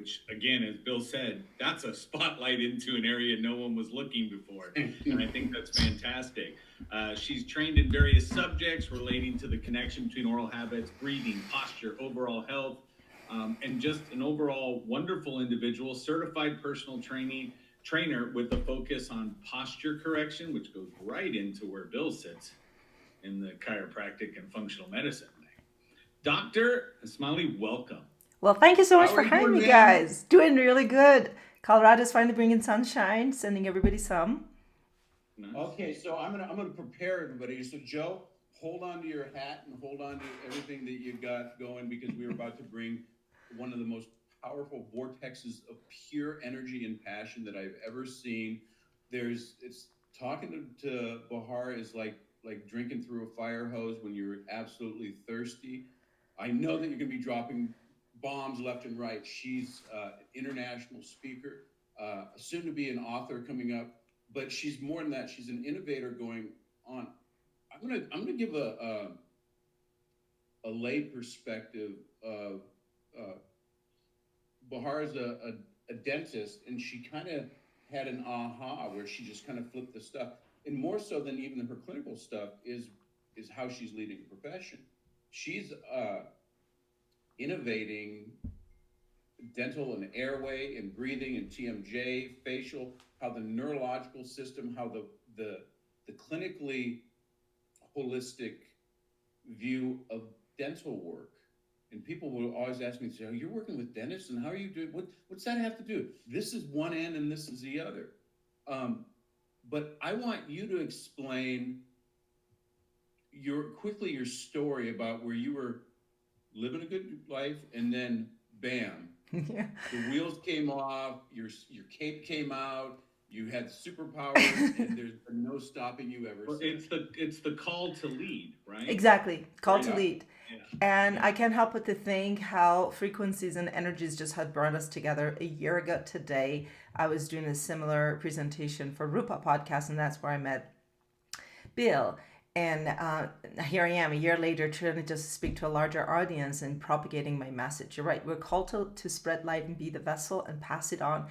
which again, as Bill said, that's a spotlight into an area no one was looking before. And I think that's fantastic. She's trained in various subjects relating to the connection between oral habits, breathing, posture, overall health, and just an overall wonderful individual, certified personal training trainer with a focus on posture correction, which goes right into where Bill sits in the chiropractic and functional medicine thing. Dr. Smiley, welcome. Well, thank you so much How for are you having doing, me, man? guys. Doing really good. Colorado's finally bringing sunshine, sending everybody some. Nice. Okay, so I'm gonna prepare everybody. So Joe, hold on to your hat and hold on to everything that you got going because we're about to bring one of the most powerful vortexes of pure energy and passion that I've ever seen. It's talking to Bahar is like drinking through a fire hose when you're absolutely thirsty. I know that you're gonna be dropping bombs left and right. She's an international speaker, soon to be an author coming up, but she's more than that. She's an innovator going on. I'm gonna give a lay perspective of uh, Bahar is a dentist, and she kind of had an aha where she just kind of flipped the stuff, and more so than even her clinical stuff is how she's leading the profession. She's innovating dental and airway and breathing and TMJ, facial, how the neurological system, how the clinically holistic view of dental work. And people will always ask me, say, "Oh, you're working with dentists, and how are you doing? What's that have to do? This is one end, and this is the other." Um, but I want you to explain your story about where you were living a good life, and then bam, Yeah. the wheels came off, your cape came out, you had superpowers, and there's been no stopping you ever Well, since. it's the call to lead, right? Exactly. Call Straight to up. lead. Yeah. And Yeah. I can't help but to think how frequencies and energies just had brought us together. A year ago today, I was doing a similar presentation for Rupa podcast, and that's where I met Bill. And here I am a year later trying to just speak to a larger audience and propagating my message. You're right. We're called to spread light and be the vessel and pass it on.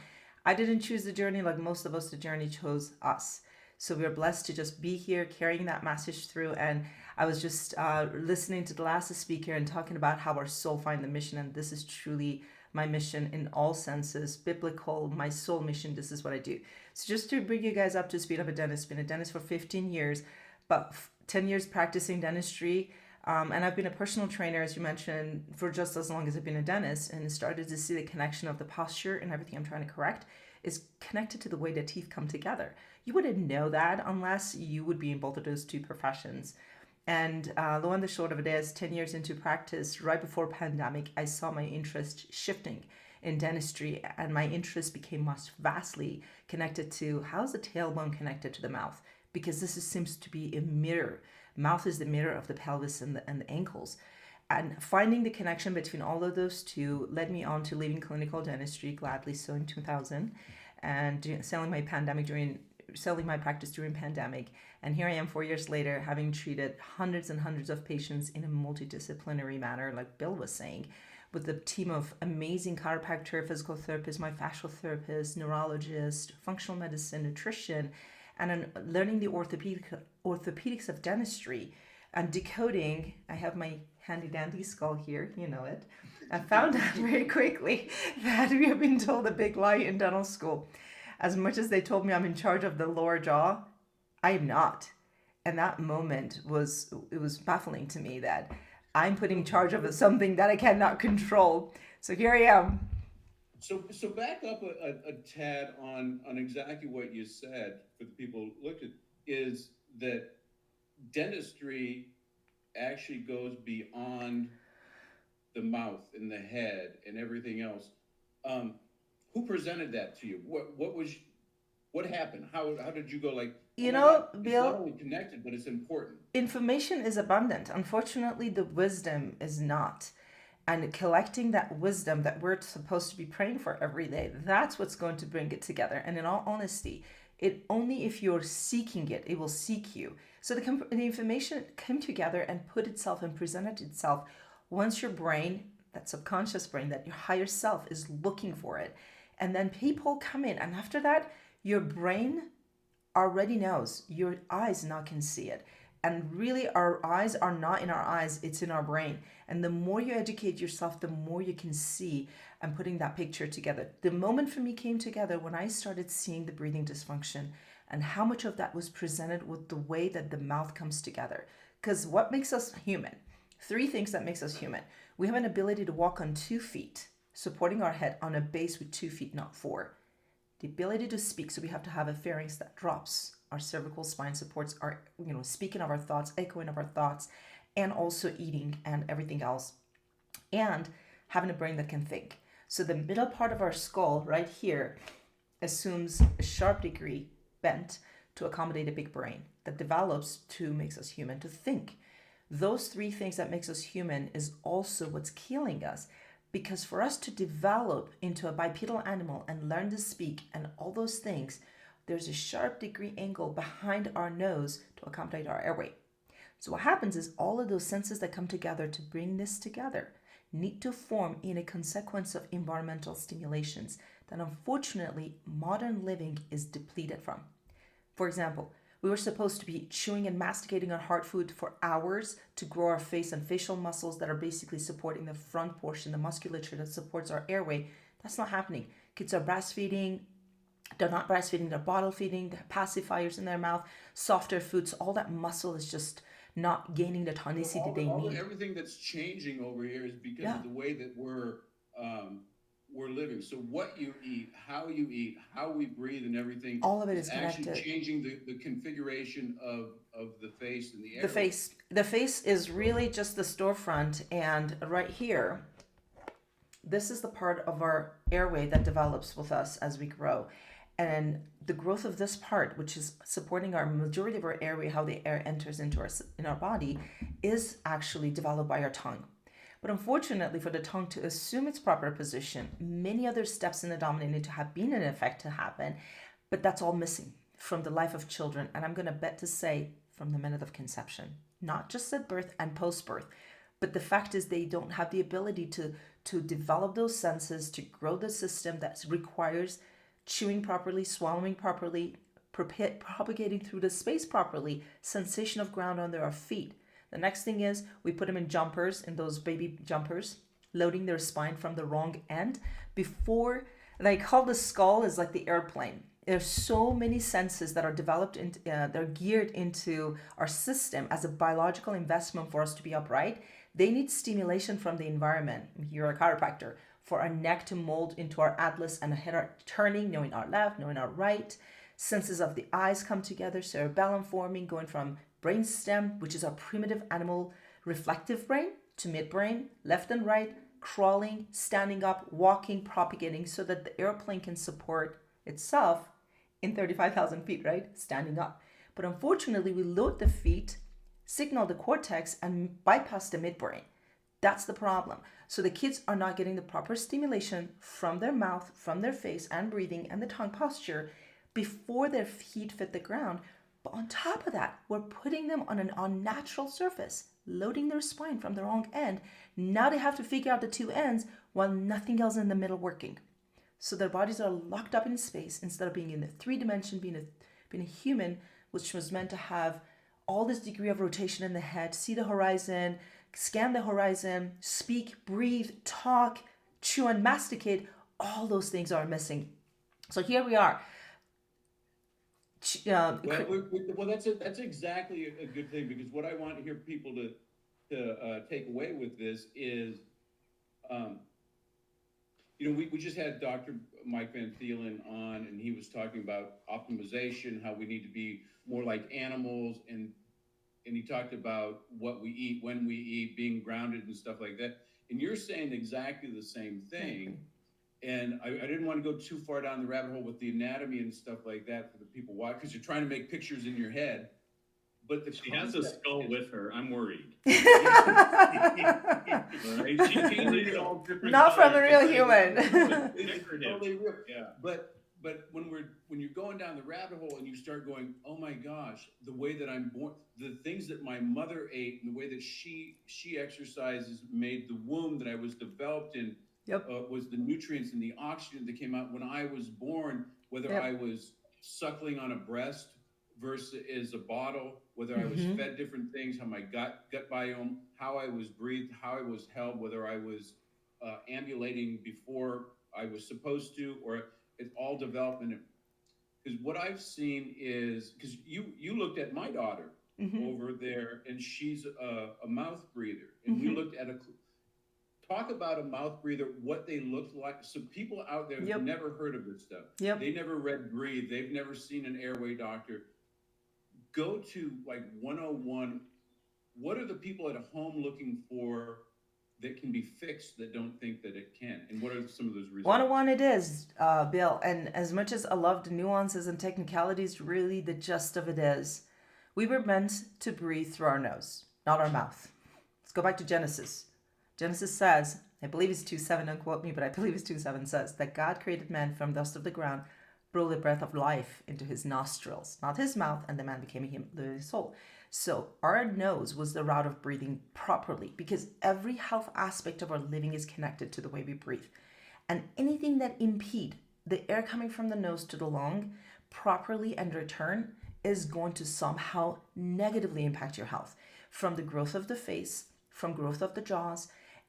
I didn't choose the journey like most of us, the journey chose us. So we're blessed to just be here carrying that message through. And I was just listening to the last speaker and talking about how our soul find the mission. And this is truly my mission in all senses, biblical, my soul mission. This is what I do. So just to bring you guys up to speed, I'm a dentist, been a dentist for 15 years, but 10 years practicing dentistry. And I've been a personal trainer, as you mentioned, for just as long as I've been a dentist, and started to see the connection of the posture and everything I'm trying to correct is connected to the way the teeth come together. You wouldn't know that unless you would be in both of those two professions. And lo and the short of it is, 10 years into practice, right before pandemic, I saw my interest shifting in dentistry, and my interest became much vastly connected to how's the tailbone connected to the mouth, because seems to be a mirror. Mouth is the mirror of the pelvis and the ankles. And finding the connection between all of those two led me on to leaving clinical dentistry, gladly so, in 2000, and selling my practice during pandemic. And here I am 4 years later, having treated hundreds and hundreds of patients in a multidisciplinary manner, like Bill was saying, with a team of amazing chiropractor, physical therapists, my fascial therapist, neurologist, functional medicine, nutrition, and learning the orthopedics of dentistry and decoding. I have my handy dandy skull here, you know it. I found out very quickly that we have been told a big lie in dental school. As much as they told me I'm in charge of the lower jaw, I am not. And that moment was baffling to me that I'm putting So charge of something that I cannot control. So here I am. so back up a tad on exactly what you said for the people who looked at is that dentistry actually goes beyond the mouth and the head and everything else. Um, who presented that to you? What happened? How did you go like, oh You my God, know, it's not Bill, only connected, but it's important. information is abundant. Unfortunately, the wisdom is not. And collecting that wisdom that we're supposed to be praying for every day, that's what's going to bring it together. And in all honesty, it only if you're seeking it, it will seek you. So the information came together and put itself and presented itself once your brain that subconscious brain, that your higher self is looking for it. And then people come in, and after that, your brain already knows. Your eyes now can see it. And really, our eyes are not in our eyes, it's in our brain. And the more you educate yourself, the more you can see and putting that picture together. The moment for me came together when I started seeing the breathing dysfunction and how much of that was presented with the way that the mouth comes together. Because what makes us human? 3 things that makes us human. We have an ability to walk on 2 feet, supporting our head on a base with 2 feet, not 4. The ability to speak, so we have to have a pharynx that drops. Our cervical spine supports our, speaking of our thoughts, echoing of our thoughts, and also eating and everything else. And having a brain that can think. So the middle part of our skull right here assumes a sharp degree bent to accommodate a big brain that develops to makes us human to think. Those 3 things that makes us human is also what's killing us. Because for us to develop into a bipedal animal and learn to speak and all those things, there's a sharp degree angle behind our nose to accommodate our airway. So what happens is all of those senses that come together to bring this together need to form in a consequence of environmental stimulations that unfortunately modern living is depleted from. For example, we were supposed to be chewing and masticating on hard food for hours to grow our face and facial muscles that are basically supporting the front portion, the musculature that supports our airway. That's not happening. Kids are breastfeeding. They're not breastfeeding, they're bottle feeding, they have pacifiers in their mouth, softer foods. All that muscle is just not gaining the tonicity they need. Everything that's changing over here is because of the way that we're living. So what you eat, how we breathe, and everything. All of it is actually connected. Changing the configuration of the face and the air. The face is really just the storefront, and right here, this is the part of our airway that develops with us as we grow. And the growth of this part, which is supporting our majority of our airway, how the air enters into our body, is actually developed by our tongue. But unfortunately, for the tongue to assume its proper position, many other steps in the dominant need to have been in effect to happen, but that's all missing from the life of children. And I'm going to bet to say from the minute of conception, not just at birth and post-birth, but the fact is they don't have the ability to develop those senses, to grow the system that requires chewing properly, swallowing properly, propagating through the space properly, sensation of ground under our feet. The next thing is we put them in jumpers, in those baby jumpers, loading their spine from the wrong end. Before, they call the skull is like the airplane. There's so many senses that are developed, they're geared into our system as a biological investment for us to be upright. They need stimulation from the environment. You're a chiropractor. For our neck to mold into our atlas and our head are turning, knowing our left, knowing our right. Senses of the eyes come together, cerebellum forming, going from brainstem, which is our primitive animal reflective brain, to midbrain, left and right, crawling, standing up, walking, propagating, so that the airplane can support itself in 35,000 feet, right? Standing up. But unfortunately, we load the feet, signal the cortex, and bypass the midbrain. That's the problem. So the kids are not getting the proper stimulation from their mouth, from their face, and breathing, and the tongue posture before their feet fit the ground. But on top of that, we're putting them on an unnatural surface, loading their spine from the wrong end. Now they have to figure out the 2 ends while nothing else in the middle working. So their bodies are locked up in space instead of being in the 3-dimension, being a human, which was meant to have all this degree of rotation in the head, see the horizon, scan the horizon, speak, breathe, talk, chew, and masticate. All those things are missing. So here we are. Well, that's exactly a good thing, because what I want to hear people to take away with this is, we just had Dr. Mike Van Thielen on, and he was talking about optimization, how we need to be more like animals, and he talked about what we eat, when we eat, being grounded and stuff like that. And you're saying exactly the same thing. And I didn't want to go too far down the rabbit hole with the anatomy and stuff like that for the people watching, because you're trying to make pictures in your head. But she has a skull with her. I'm worried. Right? She painted it all different Not colors. from a real human. It's totally real. Yeah. But but when you're going down the rabbit hole and you start going, oh my gosh, the way that I'm born, the things that my mother ate, and the way that she exercises made the womb that I was developed in, Yep. was the nutrients and the oxygen that came out when I was born, whether I Yep. was suckling on a breast versus a bottle, whether I was Mm-hmm. fed different things, how my gut biome, how I was breathed, how I was held, whether I was ambulating before I was supposed to, or it's all development. Because what I've seen is, because you looked at my daughter Mm-hmm. over there, and she's a mouth breather, and we Mm-hmm. looked at a talk about a mouth breather, what they looked like. So people out there have Yep. never heard of this stuff. They Yep. never read Breathe. They've never seen an airway doctor. Go to like 101. What are the people at home looking for that can be fixed that don't think that it can? And what are some of those results? 101 it is, Bill. And as much as I love the nuances and technicalities, really the gist of it is we were meant to breathe through our nose, not our mouth. Let's go back to Genesis. Genesis says, I believe it's 2:7, don't quote me, but I believe it's 2:7 says that God created man from dust of the ground, blew the breath of life into his nostrils, not his mouth, and the man became a living soul. So our nose was the route of breathing properly because every health aspect of our living is connected to the way we breathe. And anything that impede the air coming from the nose to the lung properly and return is going to somehow negatively impact your health, from the growth of the face, from growth of the jaws,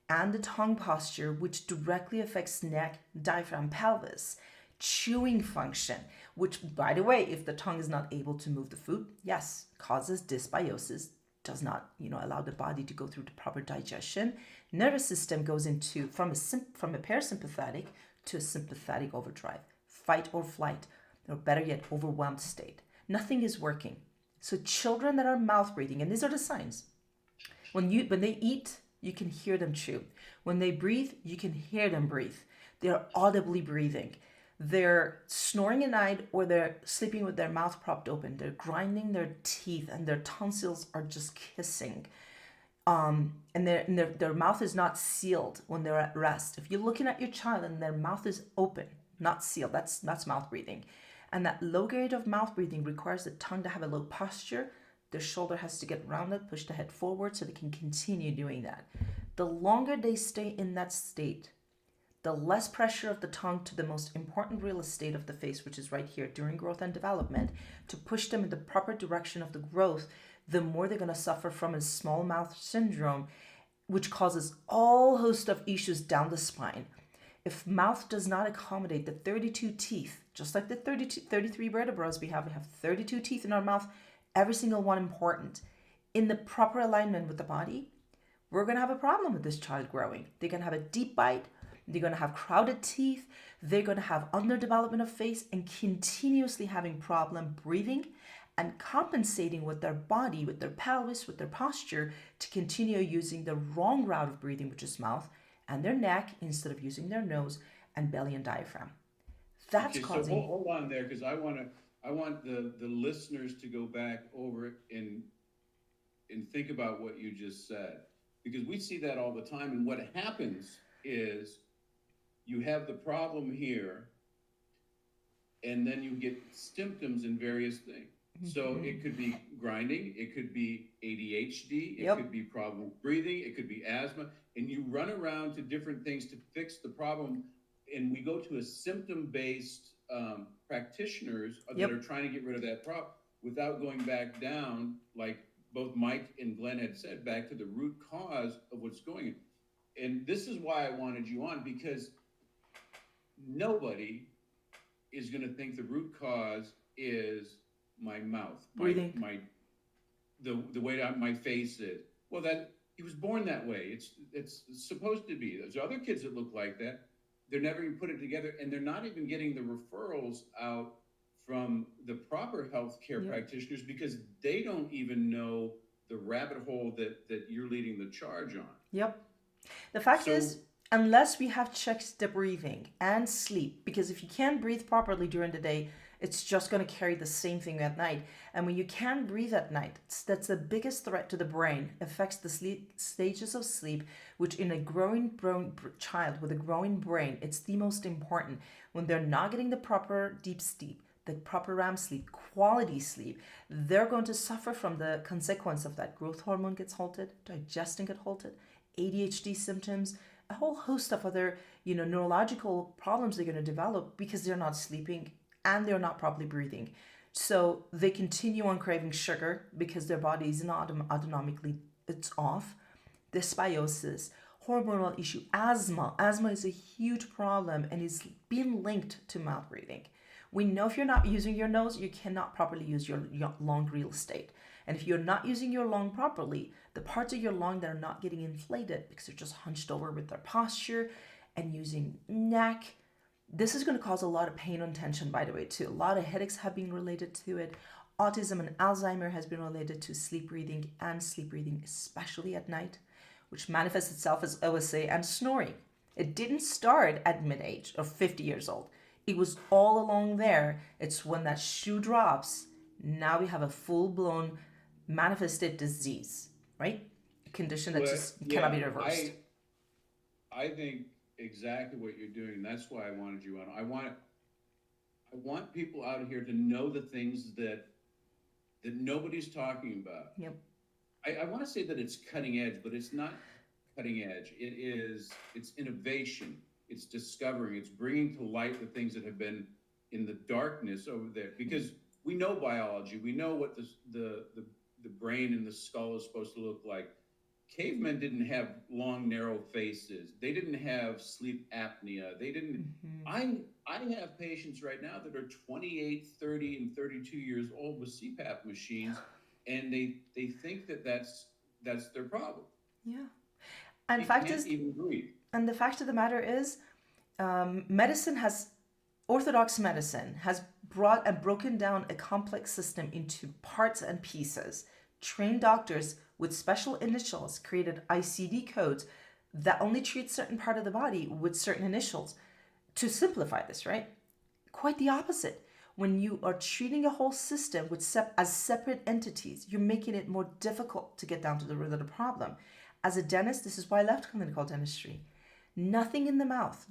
and the tongue posture, which directly affects neck, diaphragm, pelvis, chewing function, which, by the way, if the tongue is not able to move the food, yes, causes dysbiosis, does not, allow the body to go through the proper digestion. Nervous system goes into from a parasympathetic to a sympathetic overdrive, fight or flight, or better yet, overwhelmed state. Nothing is working. So children that are mouth breathing, and these are the signs. When they eat, you can hear them chew. When they breathe, you can hear them breathe. They're audibly breathing. They're snoring at night or they're sleeping with their mouth propped open. They're grinding their teeth and their tonsils are just kissing. And their mouth is not sealed when they're at rest. If you're looking at your child and their mouth is open, not sealed, that's mouth breathing. And that low grade of mouth breathing requires the tongue to have a low posture. The shoulder has to get rounded, push the head forward so they can continue doing that. The longer they stay in that state, the less pressure of the tongue to the most important real estate of the face, which is right here during growth and development, to push them in the proper direction of the growth, the more they're going to suffer from a small mouth syndrome, which causes all host of issues down the spine. If mouth does not accommodate the 32 teeth, just like the 33 vertebrae we have 32 teeth in our mouth, every single one important, in the proper alignment with the body, we're going to have a problem with this child growing. They're going to have a deep bite. They're going to have crowded teeth. They're going to have underdevelopment of face and continuously having problem breathing and compensating with their body, with their pelvis, with their posture to continue using the wrong route of breathing, which is mouth, and their neck instead of using their nose and belly and diaphragm. That's Okay, so causing. hold on there because I want the listeners to go back over it and think about what you just said because we see that all the time. And what happens is you have the problem here, and then you get symptoms in various things. So it could be grinding, it could be ADHD, it could Yep. be problem breathing, it could be asthma, and you run around to different things to fix the problem. And we go to a symptom-based practitioners that are Yep. trying to get rid of that problem without going back down, like both Mike and Glenn had said, back to the root cause of what's going on. And this is why I wanted you on because nobody is going to think the root cause is my mouth, Breathing. the way that my face is. Well, that he was born that way. It's supposed to be. There's other kids that look like that. They're never even put it together, and they're not even getting the referrals out from the proper healthcare Yep. practitioners because they don't even know the rabbit hole that you're leading the charge on. Yep. The fact So is, unless we have checked the breathing and sleep, because if you can't breathe properly during the day, It's just going to carry the same thing at night. And when you can't breathe at night, that's the biggest threat to the brain. It affects the sleep stages of sleep, which in a growing child with a growing brain, it's the most important. When they're not getting the proper deep sleep, the proper REM sleep, quality sleep, they're going to suffer from the consequence of that. Growth hormone gets halted, digestion gets halted, ADHD symptoms, a whole host of other, neurological problems they're going to develop because they're not sleeping and they're not properly breathing. So they continue on craving sugar because their body is not autonomically, it's off. Dysbiosis, hormonal issue, asthma. Asthma is a huge problem and is being linked to mouth breathing. We know if you're not using your nose, you cannot properly use your lung real estate. And if you're not using your lung properly, the parts of your lung that are not getting inflated because they're just hunched over with their posture and using neck, this is going to cause a lot of pain and tension, by the way, too. A lot of headaches have been related to it. Autism and Alzheimer has been related to sleep breathing, especially at night, which manifests itself as OSA and snoring. It didn't start at mid-age or 50 years old. It was all along there. It's when that shoe drops, now we have a full-blown manifested disease, right? A condition that cannot be reversed. I think exactly what you're doing. That's why I wanted you on. I want people out here to know the things that nobody's talking about. Yep. I want to say that it's cutting edge, but it's not cutting edge. It's innovation. It's discovering. It's bringing to light the things that have been in the darkness over there. Because we know biology. We know what the brain and the skull is supposed to look like. Cavemen didn't have long, narrow faces. They didn't have sleep apnea. They didn't. Mm-hmm. I have patients right now that are 28, 30, and 32 years old with CPAP machines, and they think that's their problem. Yeah, and even breathe. And the fact of the matter is, orthodox medicine has brought and broken down a complex system into parts and pieces. Trained doctors with special initials created ICD codes that only treat certain part of the body with certain initials to simplify this, right? Quite the opposite. When you are treating a whole system as separate entities, you're making it more difficult to get down to the root of the problem. As a dentist, this is why I left clinical dentistry. Nothing in the mouth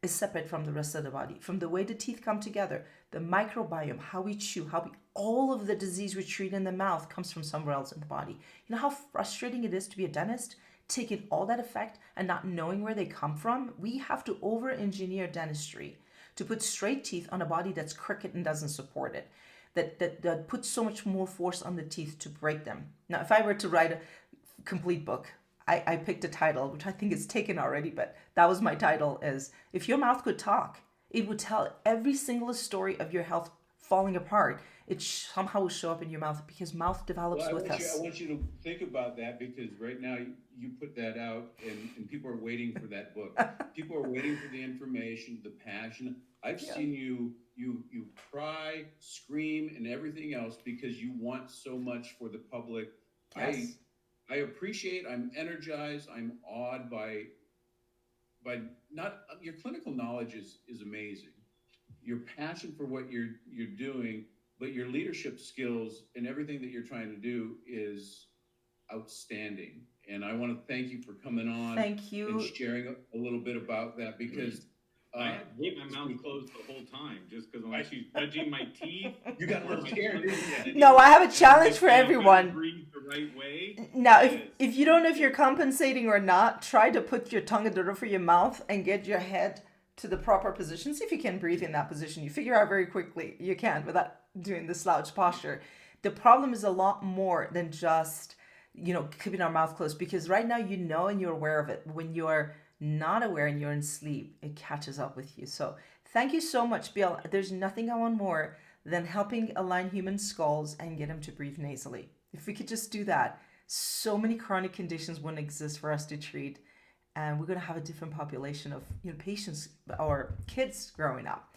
is separate from the rest of the body. From the way the teeth come together, the microbiome, how we chew, all of the disease we treat in the mouth comes from somewhere else in the body. You know how frustrating it is to be a dentist, taking all that effect and not knowing where they come from? We have to over-engineer dentistry to put straight teeth on a body that's crooked and doesn't support it, that puts so much more force on the teeth to break them. Now, if I were to write a complete book, I picked a title, which I think is taken already, but that was my title, is If Your Mouth Could Talk, it would tell every single story of your health falling apart. It somehow will show up in your mouth because mouth develops with us. I want you to think about that, because right now you put that out and people are waiting for that book. People are waiting for the information, the passion. I've seen you cry, scream, and everything else because you want so much for the public. Yes. I appreciate, I'm energized, I'm awed by not your clinical knowledge is amazing. Your passion for what you're doing, but your leadership skills and everything that you're trying to do is outstanding. And I want to thank you for coming on. Thank you. And sharing a little bit about that, because I had to keep my mouth closed the whole time just because when she's judging my teeth. You got a little scared, didn't you? No, I have a challenge for everyone. Breathe the right way. Now, if you don't know if you're compensating or not, try to put your tongue at the roof of your mouth and get your head to the proper position. See if you can breathe in that position. You figure out very quickly you can without doing the slouch posture. The problem is a lot more than just, keeping our mouth closed, because right now and you're aware of it. When you're not aware and you're in sleep, it catches up with you. So thank you so much, Bill. There's nothing I want more than helping align human skulls and get them to breathe nasally. If we could just do that, so many chronic conditions wouldn't exist for us to treat, and we're going to have a different population of patients or kids growing up.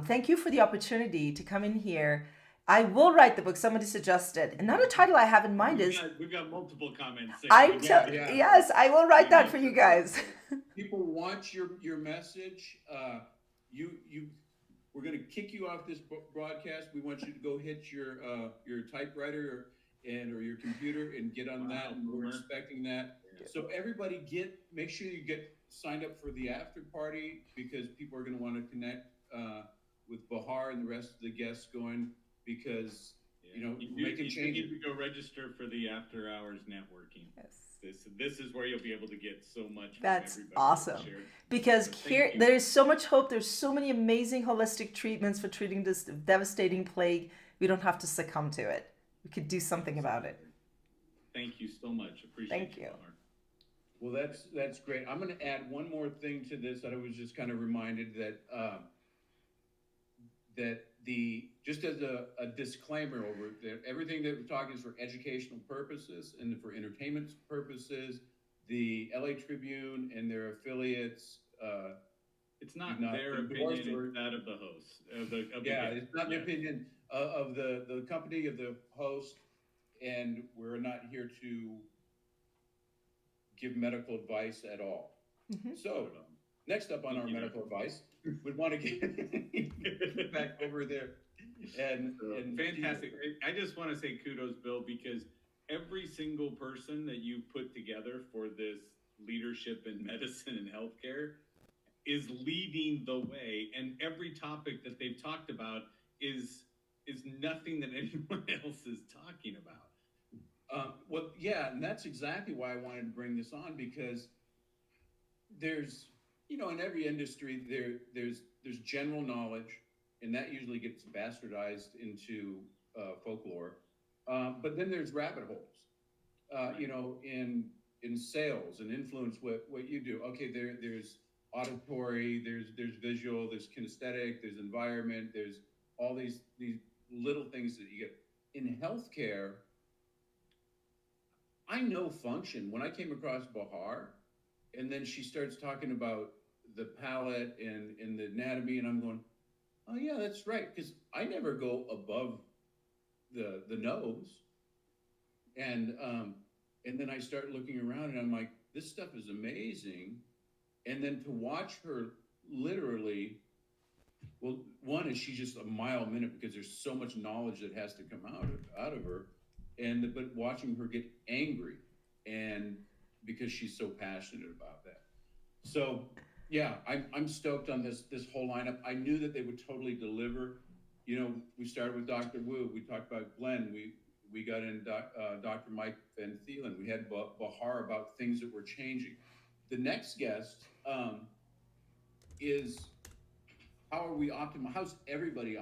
Thank you for the opportunity to come in here. I will write the book. Somebody suggested. Another title I have in mind we've got multiple comments. Yes, I will write that for you guys. People want your message. We're going to kick you off this broadcast. We want you to go hit your typewriter or your computer and get on that. Wow, And we're boomer. expecting that. Yeah. So everybody make sure you get signed up for the after party, because people are going to want to connect with Bahar and the rest of the guests going, because You making do changes. need to go register for the after hours networking. Yes. This is where you'll be able to get so much from That's everybody awesome. shared. Because So thank here, you. there's so much hope. There's so many amazing holistic treatments for treating this devastating plague. We don't have to succumb to it. We could do something about it. Thank you so much. Appreciate Thank you. Bahar. Well, that's great. I'm going to add one more thing to this that I was just kind of reminded that just as a disclaimer over that everything that we're talking is for educational purposes and for entertainment purposes. The LA Tribune and their affiliates. It's not not their endorse opinion, or- it's that of the host. Of the Yeah, guest. it's not the Yes. opinion of the company, of the host, and we're not here to give medical advice at all. Mhm. So, next up on Thank our you, medical advice, we'd want to get back over there. And Fantastic. I just want to say kudos, Bill, because every single person that you put together for this leadership in medicine and healthcare is leading the way, and every topic that they've talked about is nothing that anyone else is talking about. Well, yeah, and that's exactly why I wanted to bring this on, because there's, in every industry there's general knowledge, and that usually gets bastardized into folklore. But then there's rabbit holes, in sales and influence, what you do. Okay, there's auditory, there's visual, there's kinesthetic, there's environment, there's all these little things that you get in healthcare. I know function. When I came across Bahar, and then she starts talking about the palate and the anatomy, and I'm going, oh yeah, that's right, because I never go above the nose, and then I start looking around, and I'm like, this stuff is amazing. And then to watch her literally, well, one is she's just a mile a minute, because there's so much knowledge that has to come out of her, but watching her get angry, and because she's so passionate about that. So yeah, I'm stoked on this whole lineup. I knew that they would totally deliver. We started with Dr. Wu. We talked about Glenn. We got in Dr. Mike Van Thielen. We had Bahar about things that were changing. The next guest is, how are we how's everybody